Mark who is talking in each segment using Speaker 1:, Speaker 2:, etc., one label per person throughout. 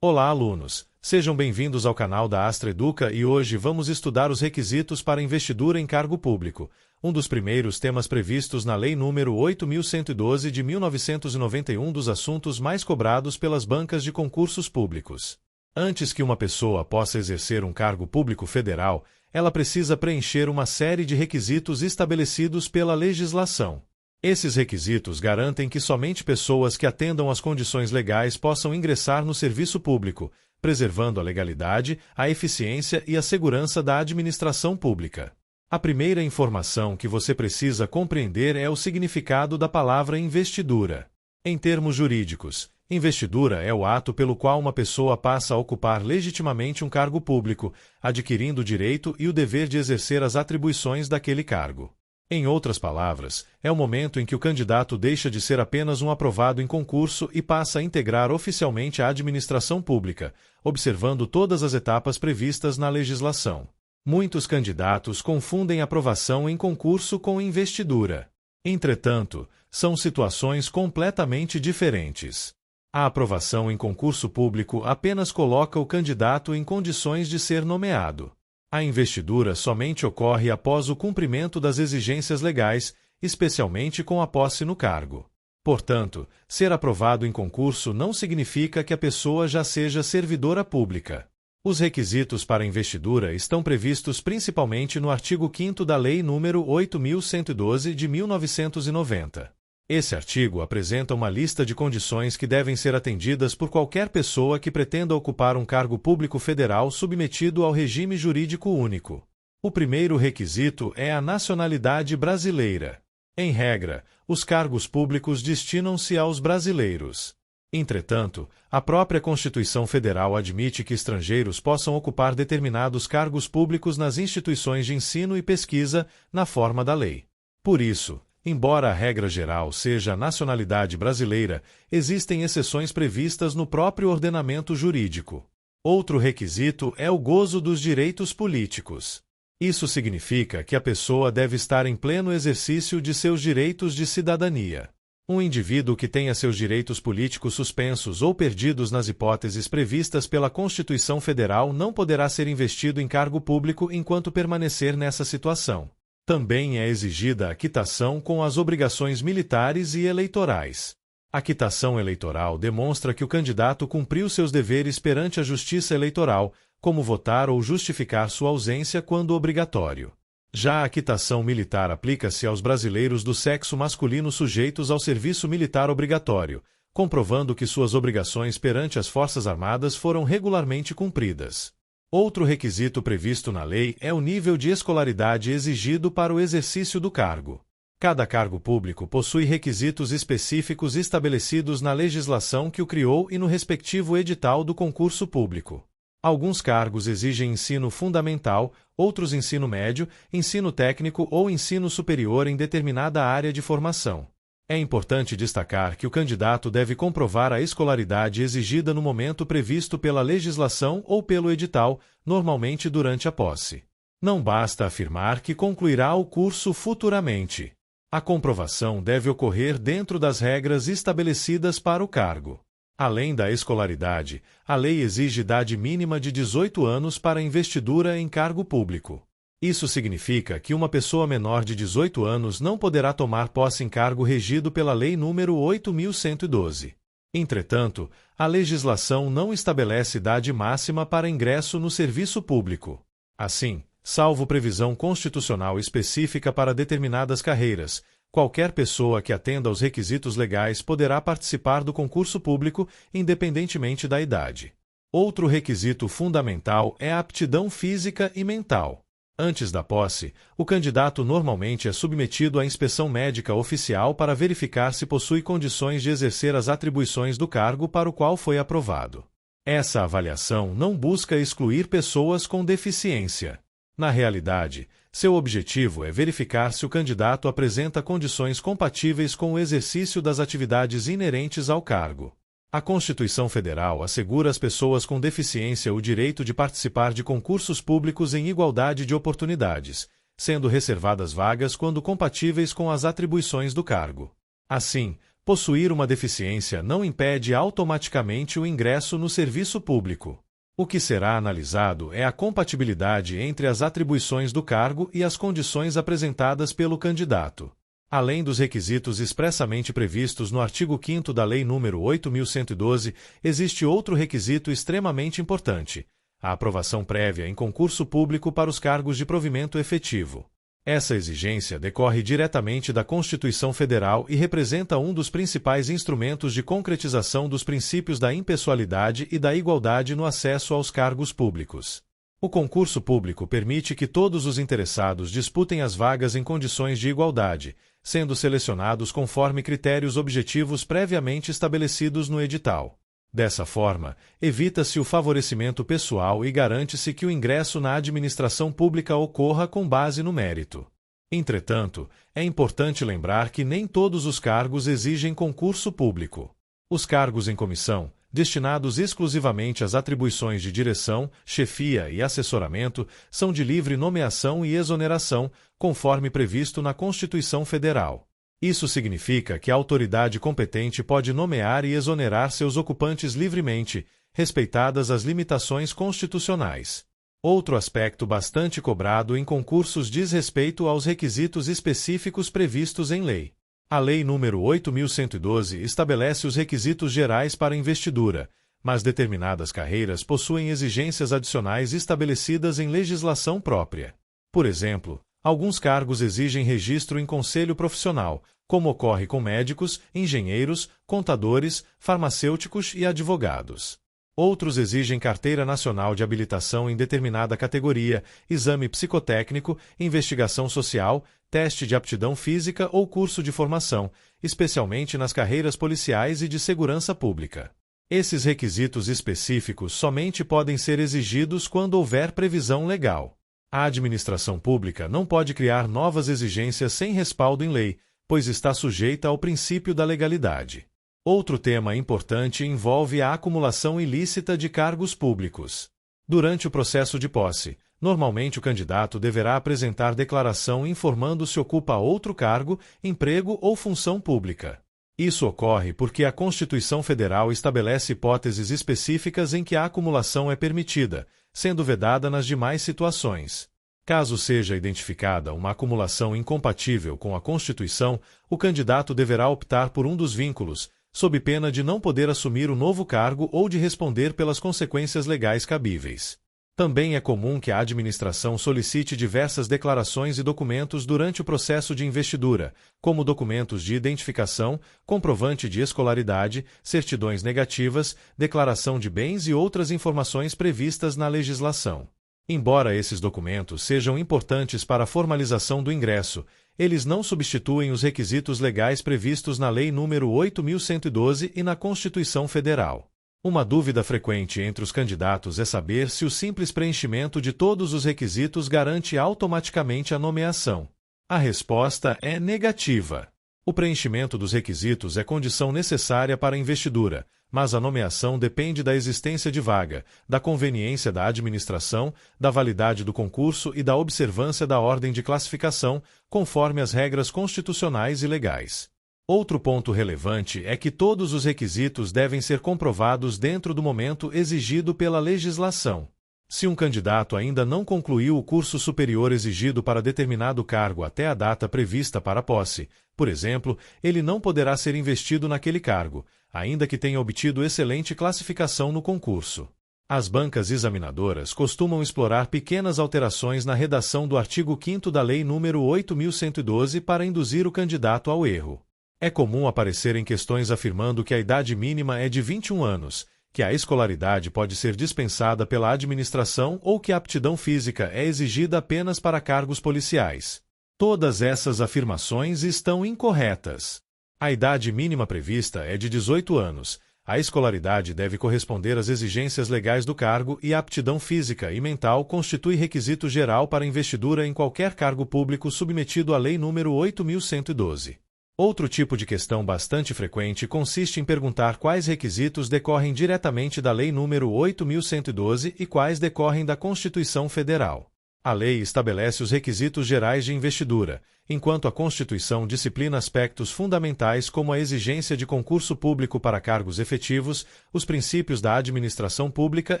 Speaker 1: Olá, alunos! Sejam bem-vindos ao canal da Astra Educa e hoje vamos estudar os requisitos para investidura em cargo público, um dos primeiros temas previstos na Lei nº 8.112 de 1991 dos assuntos mais cobrados pelas bancas de concursos públicos. Antes que uma pessoa possa exercer um cargo público federal, ela precisa preencher uma série de requisitos estabelecidos pela legislação. Esses requisitos garantem que somente pessoas que atendam às condições legais possam ingressar no serviço público, preservando a legalidade, a eficiência e a segurança da administração pública. A primeira informação que você precisa compreender é o significado da palavra investidura. Em termos jurídicos, investidura é o ato pelo qual uma pessoa passa a ocupar legitimamente um cargo público, adquirindo o direito e o dever de exercer as atribuições daquele cargo. Em outras palavras, é o momento em que o candidato deixa de ser apenas um aprovado em concurso e passa a integrar oficialmente a administração pública, observando todas as etapas previstas na legislação. Muitos candidatos confundem aprovação em concurso com investidura. Entretanto, são situações completamente diferentes. A aprovação em concurso público apenas coloca o candidato em condições de ser nomeado. A investidura somente ocorre após o cumprimento das exigências legais, especialmente com a posse no cargo. Portanto, ser aprovado em concurso não significa que a pessoa já seja servidora pública. Os requisitos para investidura estão previstos principalmente no artigo 5º da Lei nº 8.112 de 1990. Esse artigo apresenta uma lista de condições que devem ser atendidas por qualquer pessoa que pretenda ocupar um cargo público federal submetido ao regime jurídico único. O primeiro requisito é a nacionalidade brasileira. Em regra, os cargos públicos destinam-se aos brasileiros. Entretanto, a própria Constituição Federal admite que estrangeiros possam ocupar determinados cargos públicos nas instituições de ensino e pesquisa, na forma da lei. Por isso, embora a regra geral seja a nacionalidade brasileira, existem exceções previstas no próprio ordenamento jurídico. Outro requisito é o gozo dos direitos políticos. Isso significa que a pessoa deve estar em pleno exercício de seus direitos de cidadania. Um indivíduo que tenha seus direitos políticos suspensos ou perdidos nas hipóteses previstas pela Constituição Federal não poderá ser investido em cargo público enquanto permanecer nessa situação. Também é exigida a quitação com as obrigações militares e eleitorais. A quitação eleitoral demonstra que o candidato cumpriu seus deveres perante a Justiça Eleitoral, como votar ou justificar sua ausência quando obrigatório. Já a quitação militar aplica-se aos brasileiros do sexo masculino sujeitos ao serviço militar obrigatório, comprovando que suas obrigações perante as Forças Armadas foram regularmente cumpridas. Outro requisito previsto na lei é o nível de escolaridade exigido para o exercício do cargo. Cada cargo público possui requisitos específicos estabelecidos na legislação que o criou e no respectivo edital do concurso público. Alguns cargos exigem ensino fundamental, outros ensino médio, ensino técnico ou ensino superior em determinada área de formação. É importante destacar que o candidato deve comprovar a escolaridade exigida no momento previsto pela legislação ou pelo edital, normalmente durante a posse. Não basta afirmar que concluirá o curso futuramente. A comprovação deve ocorrer dentro das regras estabelecidas para o cargo. Além da escolaridade, a lei exige idade mínima de 18 anos para investidura em cargo público. Isso significa que uma pessoa menor de 18 anos não poderá tomar posse em cargo regido pela Lei nº 8.112. Entretanto, a legislação não estabelece idade máxima para ingresso no serviço público. Assim, salvo previsão constitucional específica para determinadas carreiras, qualquer pessoa que atenda aos requisitos legais poderá participar do concurso público, independentemente da idade. Outro requisito fundamental é a aptidão física e mental. Antes da posse, o candidato normalmente é submetido à inspeção médica oficial para verificar se possui condições de exercer as atribuições do cargo para o qual foi aprovado. Essa avaliação não busca excluir pessoas com deficiência. Na realidade, seu objetivo é verificar se o candidato apresenta condições compatíveis com o exercício das atividades inerentes ao cargo. A Constituição Federal assegura às pessoas com deficiência o direito de participar de concursos públicos em igualdade de oportunidades, sendo reservadas vagas quando compatíveis com as atribuições do cargo. Assim, Possuir uma deficiência não impede automaticamente o ingresso no serviço público. O que será analisado é a compatibilidade entre as atribuições do cargo e as condições apresentadas pelo candidato. Além dos requisitos expressamente previstos no artigo 5º da Lei nº 8.112, existe outro requisito extremamente importante: a aprovação prévia em concurso público para os cargos de provimento efetivo. Essa exigência decorre diretamente da Constituição Federal e representa um dos principais instrumentos de concretização dos princípios da impessoalidade e da igualdade no acesso aos cargos públicos. O concurso público permite que todos os interessados disputem as vagas em condições de igualdade, sendo selecionados conforme critérios objetivos previamente estabelecidos no edital. Dessa forma, evita-se o favorecimento pessoal e garante-se que o ingresso na administração pública ocorra com base no mérito. Entretanto, é importante lembrar que nem todos os cargos exigem concurso público. Os cargos em comissão, destinados exclusivamente às atribuições de direção, chefia e assessoramento, são de livre nomeação e exoneração, conforme previsto na Constituição Federal. Isso significa que a autoridade competente pode nomear e exonerar seus ocupantes livremente, respeitadas as limitações constitucionais. Outro aspecto bastante cobrado em concursos diz respeito aos requisitos específicos previstos em lei. A Lei nº 8.112 estabelece os requisitos gerais para investidura, mas determinadas carreiras possuem exigências adicionais estabelecidas em legislação própria. Por exemplo, alguns cargos exigem registro em conselho profissional, como ocorre com médicos, engenheiros, contadores, farmacêuticos e advogados. Outros exigem carteira nacional de habilitação em determinada categoria, exame psicotécnico, investigação social, teste de aptidão física ou curso de formação, especialmente nas carreiras policiais e de segurança pública. Esses requisitos específicos somente podem ser exigidos quando houver previsão legal. A administração pública não pode criar novas exigências sem respaldo em lei, pois está sujeita ao princípio da legalidade. Outro tema importante envolve a acumulação ilícita de cargos públicos. Durante o processo de posse, normalmente o candidato deverá apresentar declaração informando se ocupa outro cargo, emprego ou função pública. Isso ocorre porque a Constituição Federal estabelece hipóteses específicas em que a acumulação é permitida, sendo vedada nas demais situações. Caso seja identificada uma acumulação incompatível com a Constituição, o candidato deverá optar por um dos vínculos, sob pena de não poder assumir o novo cargo ou de responder pelas consequências legais cabíveis. Também é comum que a administração solicite diversas declarações e documentos durante o processo de investidura, como documentos de identificação, comprovante de escolaridade, certidões negativas, declaração de bens e outras informações previstas na legislação. Embora esses documentos sejam importantes para a formalização do ingresso, eles não substituem os requisitos legais previstos na Lei nº 8.112 e na Constituição Federal. Uma dúvida frequente entre os candidatos é saber se o simples preenchimento de todos os requisitos garante automaticamente a nomeação. A resposta é negativa. O preenchimento dos requisitos é condição necessária para a investidura, mas a nomeação depende da existência de vaga, da conveniência da administração, da validade do concurso e da observância da ordem de classificação, conforme as regras constitucionais e legais. Outro ponto relevante é que todos os requisitos devem ser comprovados dentro do momento exigido pela legislação. Se um candidato ainda não concluiu o curso superior exigido para determinado cargo até a data prevista para a posse, por exemplo, ele não poderá ser investido naquele cargo, ainda que tenha obtido excelente classificação no concurso. As bancas examinadoras costumam explorar pequenas alterações na redação do artigo 5º da Lei nº 8.112 para induzir o candidato ao erro. É comum aparecerem questões afirmando que a idade mínima é de 21 anos, que a escolaridade pode ser dispensada pela administração ou que a aptidão física é exigida apenas para cargos policiais. Todas essas afirmações estão incorretas. A idade mínima prevista é de 18 anos, a escolaridade deve corresponder às exigências legais do cargo e a aptidão física e mental constitui requisito geral para investidura em qualquer cargo público submetido à Lei nº 8.112. Outro tipo de questão bastante frequente consiste em perguntar quais requisitos decorrem diretamente da Lei nº 8.112 e quais decorrem da Constituição Federal. A lei estabelece os requisitos gerais de investidura, enquanto a Constituição disciplina aspectos fundamentais como a exigência de concurso público para cargos efetivos, os princípios da administração pública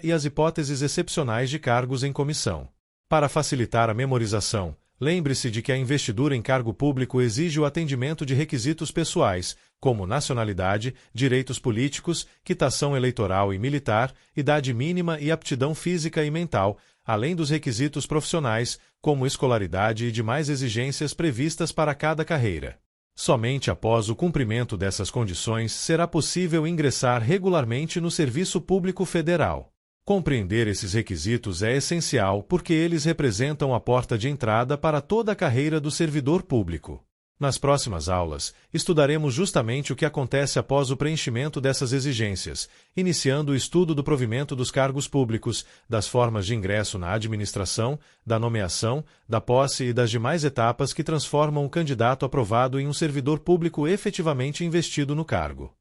Speaker 1: e as hipóteses excepcionais de cargos em comissão. Para facilitar a memorização, lembre-se de que a investidura em cargo público exige o atendimento de requisitos pessoais, como nacionalidade, direitos políticos, quitação eleitoral e militar, idade mínima e aptidão física e mental, além dos requisitos profissionais, como escolaridade e demais exigências previstas para cada carreira. Somente após o cumprimento dessas condições será possível ingressar regularmente no Serviço Público Federal. Compreender esses requisitos é essencial porque eles representam a porta de entrada para toda a carreira do servidor público. Nas próximas aulas, estudaremos justamente o que acontece após o preenchimento dessas exigências, iniciando o estudo do provimento dos cargos públicos, das formas de ingresso na administração, da nomeação, da posse e das demais etapas que transformam o candidato aprovado em um servidor público efetivamente investido no cargo.